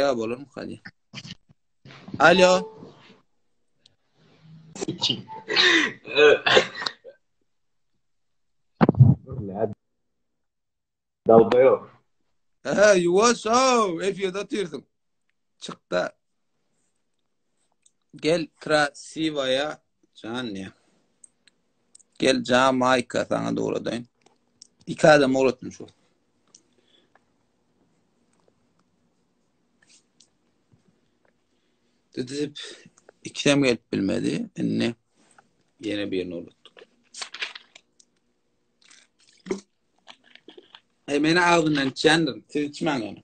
Ya olur mu hadi? Alo. Dalga Yuvaşov. Efyo'da tüyürdüm. Çıktı. Gel Krasiva'ya. Can ya. Gel Jamaika sana doğrudan. İki adam uğratmış o. Dedip ikilem gelip bilmedi. Ne? Yine birini unuttuk. Meni ağzından içendim. Siz içmen onu.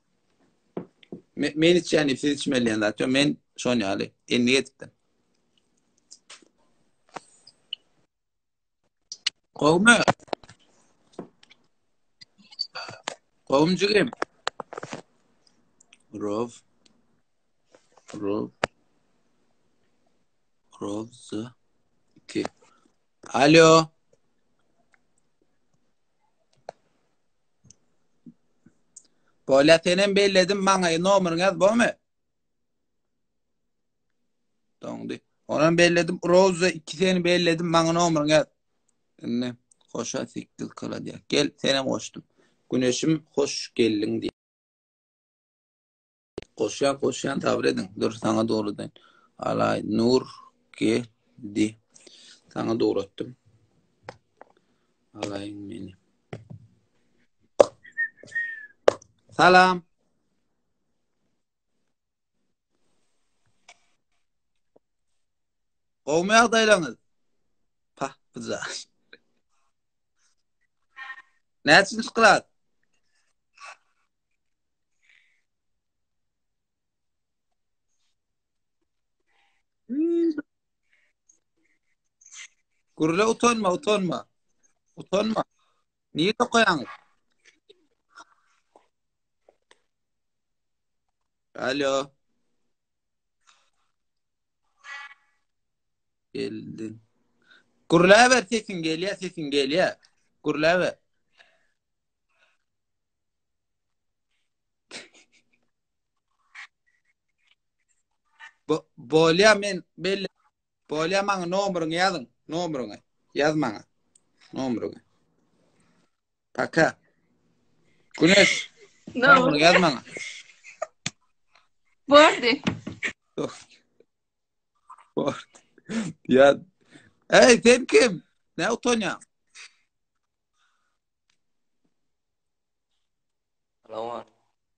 Men içeni siz içmeliyen zaten. Men son yali. Enni gittim. Kovma. Kovumcu kim? Rov. Rov. Rovza. İki. Alo. Böyle senin belledim bana numarını yaz bu mu? Tamam de. Onun belledim. Rovza iki seni belledim bana numarını yaz. Ne? Hoşa siktir kala diye. Gel senem koştum. Güneşim hoş geldin diye. Koşan tabir edin. Dur sana doğru deyin. Alay nur geldi. Sana doğru ettim. Alayın beni. Salam. Kovmaya daylanız. Pah bıza. Ne için çıkılar? Gurule utanma. Utanma. Niye tokayanız? Alo. Geldin. Gurule ver sesin geliyor. Gurule ver. Bolya men belli. Bolya bana numarını yazın. Numarını. Yaz bana. Numarını. Paka. Güneş. Numarını yaz bana. Bordi. Ya. Hey sen kim? Ne utanıyor? Hello.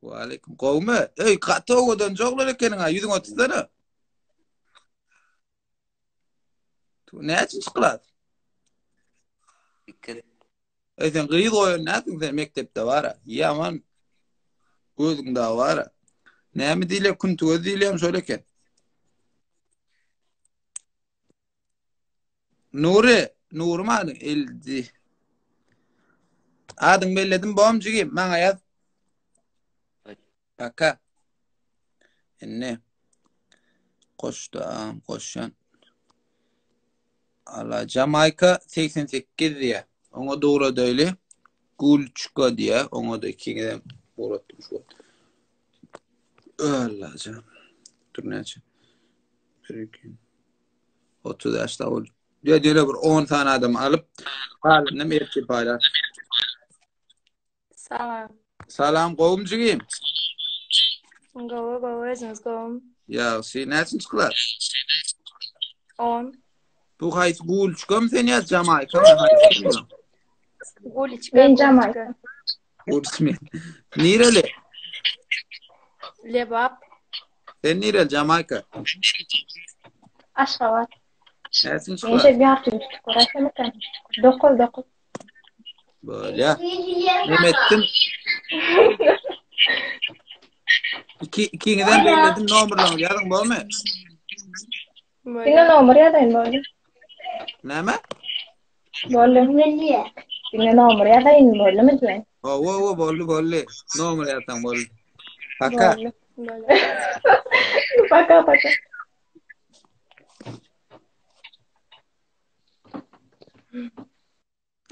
Aleyküm. Kovme. Hey katı oğudan çoğlar ekenin ha. Yüzün otuzları. Ne için çıkılar? Dikkat. Sen kıyı koyun. Ne yaptın sen mektepte var ha? Ya aman. Gözün daha var ha. Ne mi dile kuntu göz dileyim söyleken. Nuri mu adın? Eldi. Adın belledim boğumcu gibi. Bana yaz. Paka. Ne? Koşan. Allah Jamaika 88 diye. Ona doğru değil. Gulçka diye. Ona da ikine uğrattım şu. Allah canım. Dur ne açayım. 30 yaşta ol. Ya diyor bir 10 tane adam alıp haline merkep paylaş. Salam. Salam kovumcu kim? Go özünüz go. Ya ne için çıkılar? 10. Bu hayt Gulçka mı sen yaz Jamaika mı? Guliçka. Ben Jamaika. Ursmi. Nireli? Lebap. Sen nireli Jamaika? Aşkabat. Ne için Ben çıkılar? şey bir hafta tuttuk. Orası mı kan? Dokuz. Böyle. Mehmet'tim. İkininden belledim numarlarını yazın bu mu? Dinle nomor yazayım böyle. Ne mi? Böyle. Dinle nomor yazayım böyle mi diyorsun? Oo bolli. Numara yazsan bolli. Paka. Böyle. Paka.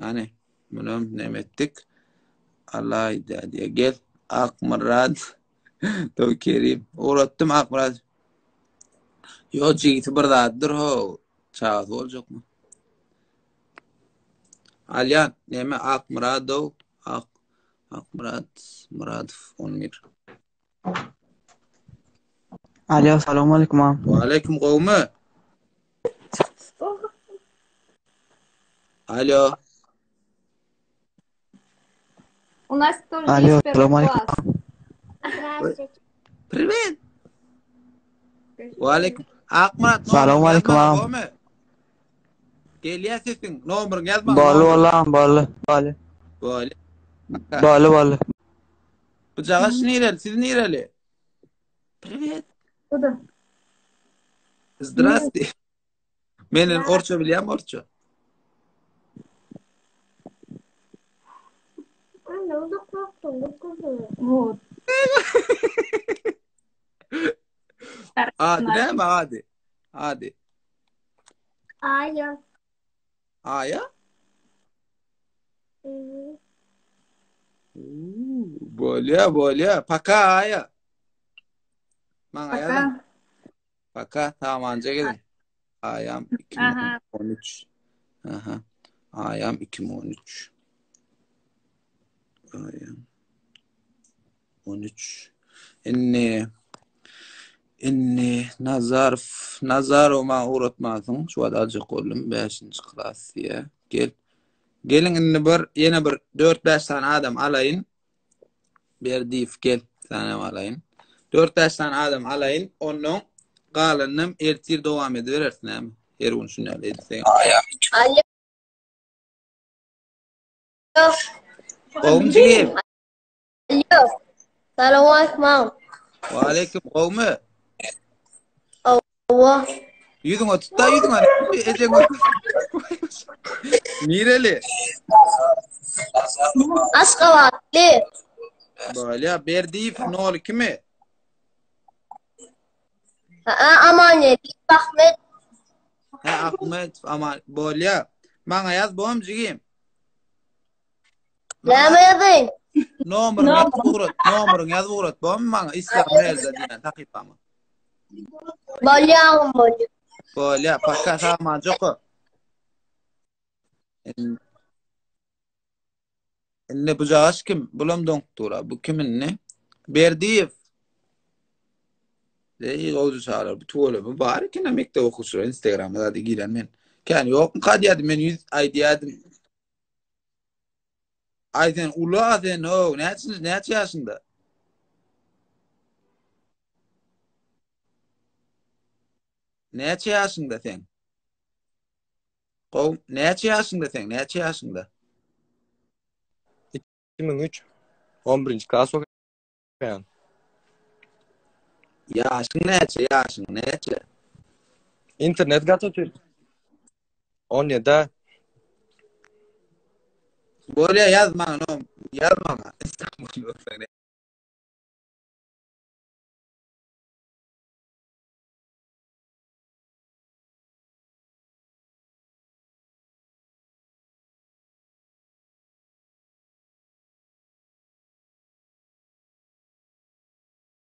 Hani bunu ne ettik? Allah diye gel. Akmurad Tabii Kerim. Uğrattım Akmurat. Yo jigiti bir dadır ho. Çağız olacak mı? Alyan neme Akmuradov Muradov 11. Alo, assalomu alaykum am. Wa alaykum qawmi. Alo. У нас тоже Алло, есть первый салам алейкум. класс. Привет. Wa alaykum. Akmurat. Salamu alaykum, am. Geliyor sesin. Numarın yazma. Bolu olam, bolu. Böyle. Bolu. Bu cağaç nereli? Siz nereli? Привет. Куда? Здравствуй. Menen orça bilýän orça. Вот. Hadi näme hadi? Hadi. Aya. Aya? Bolya. Paka aya. Maňa ýazam. Paka tamam anca gelin. Ayam 2013. Aha. Ayam 2013. Ayam 13. Inni Nazarov ma uğratmasın. Şu wada alacak oldum 5-nji klas diye. Gelin inni yine bir 4-5 tane adam alayın. Berdif gel tane alayın. 4-5 tane adam alayın. Onun galanım ertir devam ediverersin hem. Her gün şunu edsen. Alo. Qawmjigim. Alo. Salamu alaykum am. Wa alaykum qawmi. Allah. Yüzüňe tutda yüzüňe. Ejeňe. Nireli? Aşgabatlı. Böyle Berdif nol kimi? Amane. Ahmet. Ha Ahmet ama böyle. Bana yaz boğumjigim. Näme ýazayım? Nomeryň yaz uğrat. Boğum bana Instagram nerede diýen takipama. Bolýagym bolýar. Böyle paka sama joko. Ne bu jağış kim? Bulam doktora. Bu kimin ne? Berdif. Oldu çağırır. Bu tuğla. Bu bari ki ne mekte okusur. Instagram'da da giren men. Yani yok mu kadyadım men 100 ay diyadım. Ay sen ula sen o. Ne yaşında? Ne yaşında sen? Qowm ne yaşında sen? Ne yaşında? 2003 11. klas okuyan. Yaşın neçe? İnternet gatotür. 17. Böyle yazma. İstanbul'da sen